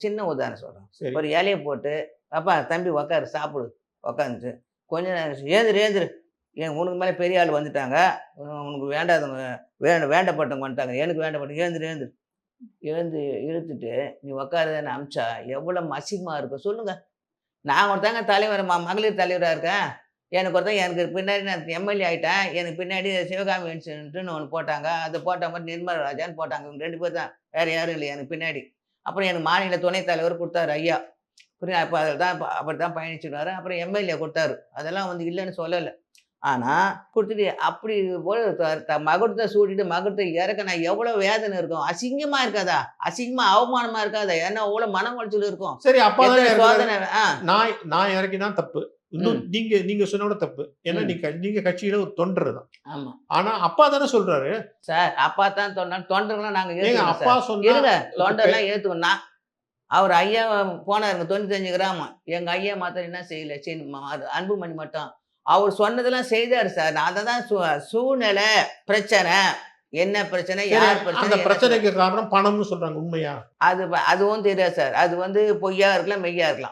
சின்ன உதாரணம் சொல்றேன். சரி. ஒரு இலைய போட்டு, "அப்பா தம்பி உட்காரு, சாப்பிடு." உட்காந்துட்டு, கொஞ்ச நேரம் "எழுந்திரு, எழுந்திரு. உனக்கு மேல பெரிய ஆள் வந்துட்டாங்க. உனக்கு வேண்டாதவங்க வேண்டப்பட்டவங்க வந்துட்டாங்க. எனக்கு வேண்டப்பட்டவங்க எழுந்திரு, எழுந்திரு." எழுந்து இழுத்துட்டு, "நீ உட்காருன்னு" அனுப்பிச்சா எவ்வளவு அசிங்கமா இருக்கும் சொல்லுங்க. நான் ஒருத்தங்க தலைவர் மகளிர் தலைவரா இருக்கேன். எனக்கு பின்னாடி நான் எம்எல்ஏ ஆயிட்டேன். எனக்கு பின்னாடி சிவகாமி இன்சிடென்ட்ன்னு ஒண்ணு போட்டாங்க. அது போட்ட மாரி நிர்மலா ராஜான்னு போட்டாங்க. இவங்க 2 பேர் தான். வேற யாரும் இல்ல எனக்கு பின்னாடி. அப்புறம் எனக்கு மாநில துணைத் தலைவர் குடுத்தாரு ஐயா. புரியுதா? அப்ப அதில தான் அப்படித்தான் பயணிச்சுருவாரு. அப்புறம் எம்எல்ஏ குடுத்தாரு. அதெல்லாம் வந்து இல்லன்னு சொல்லல. ஆனா குடுத்துட்டு அப்படி போல மகுடத்த சூடிட்டு மகுடத்த இறக்க நான் எவ்வளோ வேதனை இருக்கும். அசிங்கமா இருக்காதா? அசிங்கமா, அவமானமா இருக்காதா? ஏன்னா அவ்வளோ மன உளைச்சல் இருக்கும். சரி, அப்பா தானே எத்தன இறக்குறாரு. சோதனை நான் நான் இறக்கிதான் தப்பு. இன்னும் ம். நீங்க சொன்ன கூட தப்பு. ஏன்னா ம். நீங்க கட்சியில ஒரு தொண்டர் தான். ஆமா. ஆனா அப்பா தானே சொல்றாரு. சார் அப்பா தான் தொண்டர்லாம் நாங்க ஏங்க ஏத்துக்கிறோம் அப்பா சார். சொன்னா இருங்க இப்ப தொண்டர்லாம் ஏத்துக்கணும். அவர் ஐயா போனாருங்க 95 கிராமம். எங்க ஐயா மாத்திரம் என்ன செய்யல. அன்புமணி மட்டும். அவர் சொன்னதெல்லாம் செய்தாரு சார். நான் அததான் சூழ்நிலை, பிரச்சனை. என்ன பிரச்சனை? சரி, யார் பிரச்சனை? அந்த என்ன பிரச்சனைக்கு காரணம் பணம்னு சொல்றாங்க. உண்மையா? அதுவும் தெரியாது சார். அது வந்து பொய்யா இருக்கலாம், மெய்யா இருக்கலாம்.